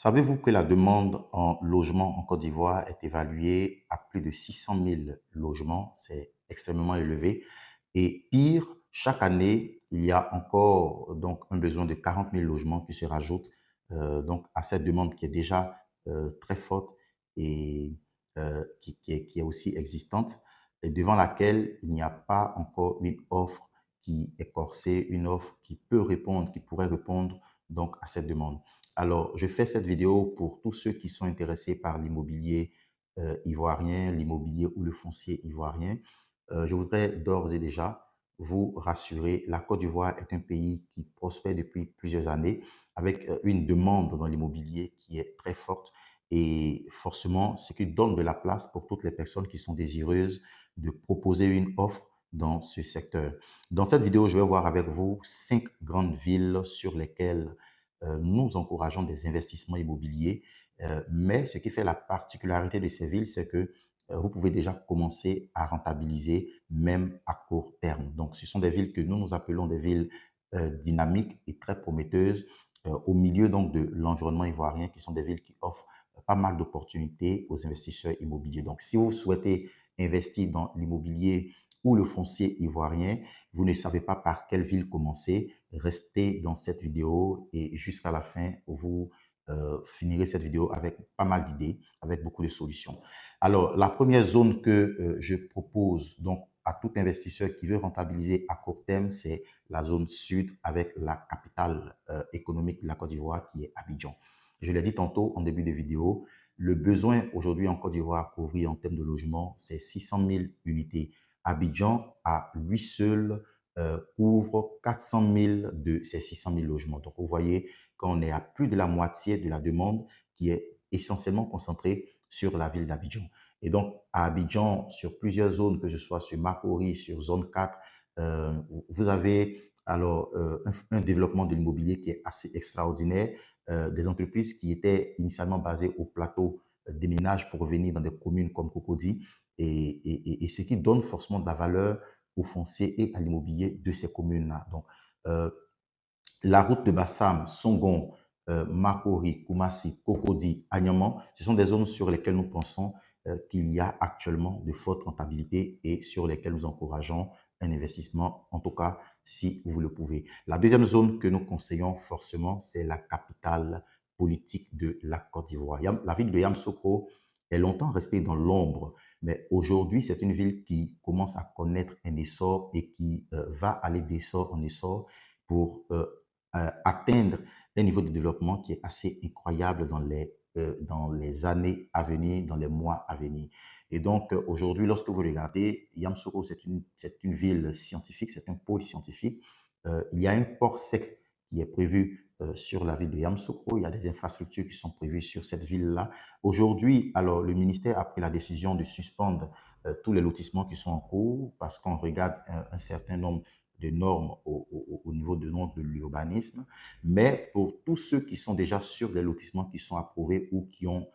Savez-vous que la demande en logement en Côte d'Ivoire est évaluée à plus de 600 000 logements? C'est extrêmement élevé. Et pire, chaque année, il y a encore donc un besoin de 40 000 logements qui se rajoutent donc à cette demande qui est déjà très forte et qui est aussi existante et devant laquelle il n'y a pas encore une offre qui est corsée, une offre qui peut répondre, qui pourrait répondre donc à cette demande. Alors, je fais cette vidéo pour tous ceux qui sont intéressés par l'immobilier ivoirien, l'immobilier ou le foncier ivoirien. Je voudrais d'ores et déjà vous rassurer, la Côte d'Ivoire est un pays qui prospère depuis plusieurs années avec une demande dans l'immobilier qui est très forte et forcément, ce qui donne de la place pour toutes les personnes qui sont désireuses de proposer une offre dans ce secteur. Dans cette vidéo, je vais voir avec vous 5 grandes villes sur lesquelles nous encourageons des investissements immobiliers. Mais ce qui fait la particularité de ces villes, c'est que vous pouvez déjà commencer à rentabiliser même à court terme. Donc, ce sont des villes que nous appelons des villes dynamiques et très prometteuses au milieu donc de l'environnement ivoirien, qui sont des villes qui offrent pas mal d'opportunités aux investisseurs immobiliers. Donc, si vous souhaitez investir dans l'immobilier ou le foncier ivoirien, vous ne savez pas par quelle ville commencer, restez dans cette vidéo et jusqu'à la fin, vous finirez cette vidéo avec pas mal d'idées, avec beaucoup de solutions. Alors, la première zone que je propose donc à tout investisseur qui veut rentabiliser à court terme, c'est la zone sud avec la capitale économique de la Côte d'Ivoire qui est Abidjan. Je l'ai dit tantôt en début de vidéo, le besoin aujourd'hui en Côte d'Ivoire à couvrir en termes de logement, c'est 600 000 unités. Abidjan, à lui seul, couvre 400 000 de ces 600 000 logements. Donc, vous voyez qu'on est à plus de la moitié de la demande qui est essentiellement concentrée sur la ville d'Abidjan. Et donc, à Abidjan, sur plusieurs zones, que ce soit sur Makori, sur zone 4, vous avez alors un développement de l'immobilier qui est assez extraordinaire. Des entreprises qui étaient initialement basées au plateau déménagent pour revenir dans des communes comme Cocody et ce qui donne forcément de la valeur au foncier et à l'immobilier de ces communes-là. Donc, euh, la route de Bassam, Songon, Makori, Koumassi, Cocody, Agnaman, ce sont des zones sur lesquelles nous pensons qu'il y a actuellement de fortes rentabilités et sur lesquelles nous encourageons un investissement, en tout cas si vous le pouvez. La deuxième zone que nous conseillons forcément, c'est la capitale politique de la Côte d'Ivoire. La ville de Yamoussoukro est longtemps restée dans l'ombre, mais aujourd'hui, c'est une ville qui commence à connaître un essor et qui va aller d'essor en essor pour atteindre un niveau de développement qui est assez incroyable dans les années à venir, dans les mois à venir. Et donc, aujourd'hui, lorsque vous regardez, Yamoussoukro, c'est une ville scientifique, c'est un pôle scientifique. Il y a un port sec qui est prévu sur la ville de Yamoussoukro. Il y a des infrastructures qui sont prévues sur cette ville-là. Aujourd'hui, alors, le ministère a pris la décision de suspendre tous les lotissements qui sont en cours parce qu'on regarde un certain nombre de normes au niveau de l'urbanisme. Mais pour tous ceux qui sont déjà sur des lotissements qui sont approuvés ou qui ont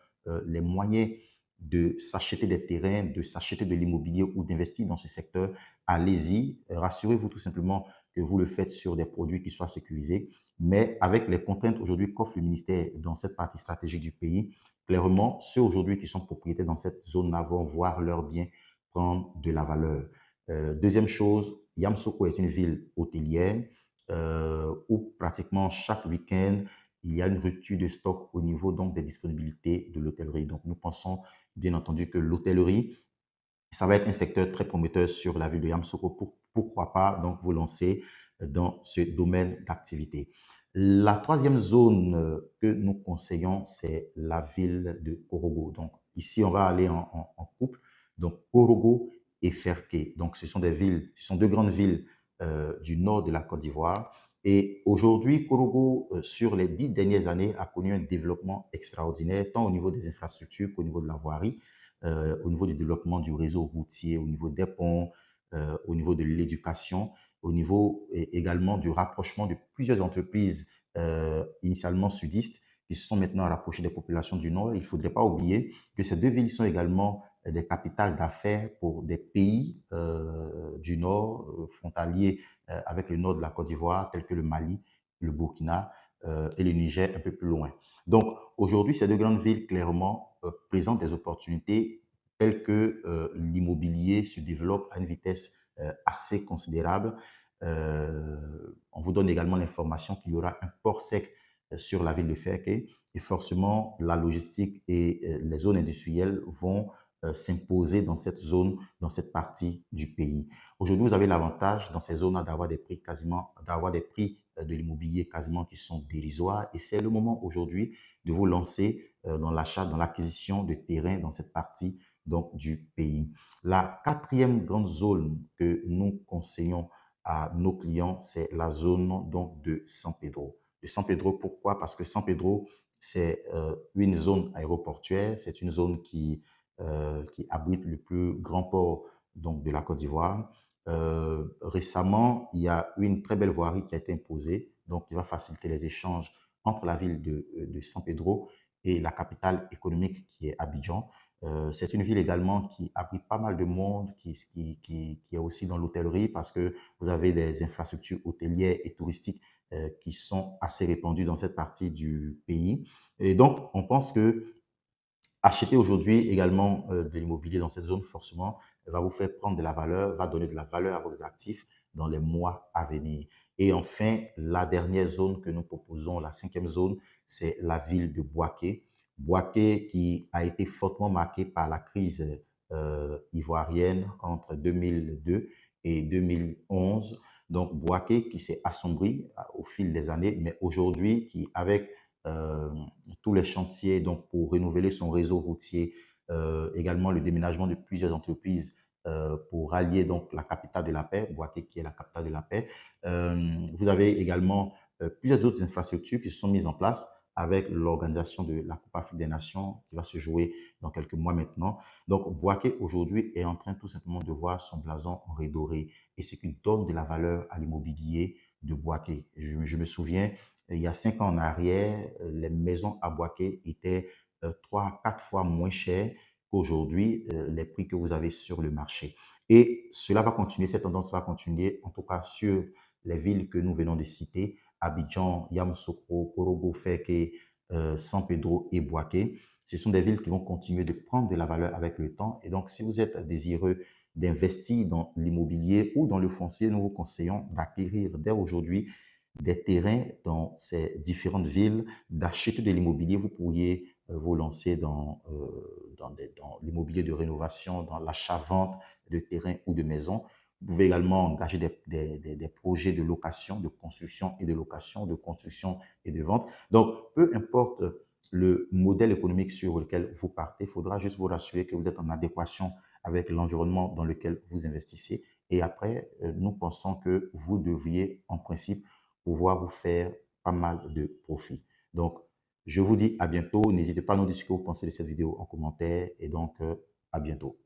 les moyens de s'acheter des terrains, de s'acheter de l'immobilier ou d'investir dans ce secteur, allez-y. Rassurez-vous tout simplement que vous le faites sur des produits qui soient sécurisés. Mais avec les contraintes aujourd'hui qu'offre le ministère dans cette partie stratégique du pays, clairement, ceux aujourd'hui qui sont propriétaires dans cette zone-là vont voir leurs biens prendre de la valeur. Deuxième chose, Yamoussoukro est une ville hôtelière où pratiquement chaque week-end, il y a une rupture de stock au niveau donc des disponibilités de l'hôtellerie. Donc, nous pensons bien entendu que l'hôtellerie, ça va être un secteur très prometteur sur la ville de Yamoussoukro. Pourquoi pas donc vous lancer dans ce domaine d'activité. La troisième zone que nous conseillons, c'est la ville de Korogo. Donc, ici, on va aller en couple. Donc, Korogo et Ferké. Donc, ce sont des villes, ce sont deux grandes villes du nord de la Côte d'Ivoire. Et aujourd'hui, Korogo, sur les 10 dernières années, a connu un développement extraordinaire, tant au niveau des infrastructures qu'au niveau de la voirie, au niveau du développement du réseau routier, au niveau des ponts, au niveau de l'éducation, au niveau également du rapprochement de plusieurs entreprises initialement sudistes qui se sont maintenant rapprochées des populations du Nord. Il ne faudrait pas oublier que ces deux villes sont également des capitales d'affaires pour des pays du Nord, frontaliers avec le nord de la Côte d'Ivoire, tels que le Mali, le Burkina, et le Niger un peu plus loin. Donc, aujourd'hui, ces deux grandes villes, clairement, présentent des opportunités telles que l'immobilier se développe à une vitesse assez considérable. On vous donne également l'information qu'il y aura un port sec sur la ville de Ferké et forcément, la logistique et les zones industrielles vont s'imposer dans cette zone, dans cette partie du pays. Aujourd'hui, vous avez l'avantage dans ces zones-là d'avoir des prix de l'immobilier quasiment qui sont dérisoires et c'est le moment aujourd'hui de vous lancer dans l'achat, dans l'acquisition de terrains dans cette partie donc, du pays. La quatrième grande zone que nous conseillons à nos clients, c'est la zone donc, de San Pedro. De San Pedro, pourquoi? Parce que San Pedro, c'est une zone aéroportuaire, c'est une zone qui abrite le plus grand port donc, de la Côte d'Ivoire. Récemment, il y a une très belle voirie qui a été imposée, donc qui va faciliter les échanges entre la ville de San Pedro et la capitale économique qui est Abidjan. C'est une ville également qui abrite pas mal de monde, qui est aussi dans l'hôtellerie parce que vous avez des infrastructures hôtelières et touristiques qui sont assez répandues dans cette partie du pays. Et donc, on pense que acheter aujourd'hui également de l'immobilier dans cette zone, forcément, va vous faire prendre de la valeur, va donner de la valeur à vos actifs dans les mois à venir. Et enfin, la dernière zone que nous proposons, la cinquième zone, c'est la ville de Boaké. Boaké qui a été fortement marquée par la crise ivoirienne entre 2002 et 2011. Donc, Boaké qui s'est assombri au fil des années, mais aujourd'hui, qui, avec euh, tous les chantiers donc pour renouveler son réseau routier, également le déménagement de plusieurs entreprises pour rallier donc la capitale de la paix, Boaké qui est la capitale de la paix. Vous avez également plusieurs autres infrastructures qui se sont mises en place avec l'organisation de la Coupe Afrique des Nations qui va se jouer dans quelques mois maintenant. Donc, Boaké aujourd'hui est en train tout simplement de voir son blason redoré et ce qui donne de la valeur à l'immobilier de Boaké. Je me souviens, il y a 5 ans en arrière, les maisons à Boaké étaient 3 à 4 fois moins chères qu'aujourd'hui, les prix que vous avez sur le marché. Et cela va continuer, cette tendance va continuer, en tout cas sur les villes que nous venons de citer, Abidjan, Yamoussoukro, Korogo, Feke, San Pedro et Boaké. Ce sont des villes qui vont continuer de prendre de la valeur avec le temps. Et donc, si vous êtes désireux d'investir dans l'immobilier ou dans le foncier, nous vous conseillons d'acquérir dès aujourd'hui des terrains dans ces différentes villes, d'acheter de l'immobilier. Vous pourriez vous lancer dans l'immobilier de rénovation, dans l'achat-vente de terrains ou de maisons. Vous pouvez également engager des projets de location, de construction et de location, de construction et de vente. Donc, peu importe le modèle économique sur lequel vous partez, il faudra juste vous rassurer que vous êtes en adéquation avec l'environnement dans lequel vous investissez. Et après, nous pensons que vous devriez, en principe, pouvoir vous faire pas mal de profit. Donc, je vous dis à bientôt. N'hésitez pas à nous dire ce que vous pensez de cette vidéo en commentaire et donc à bientôt.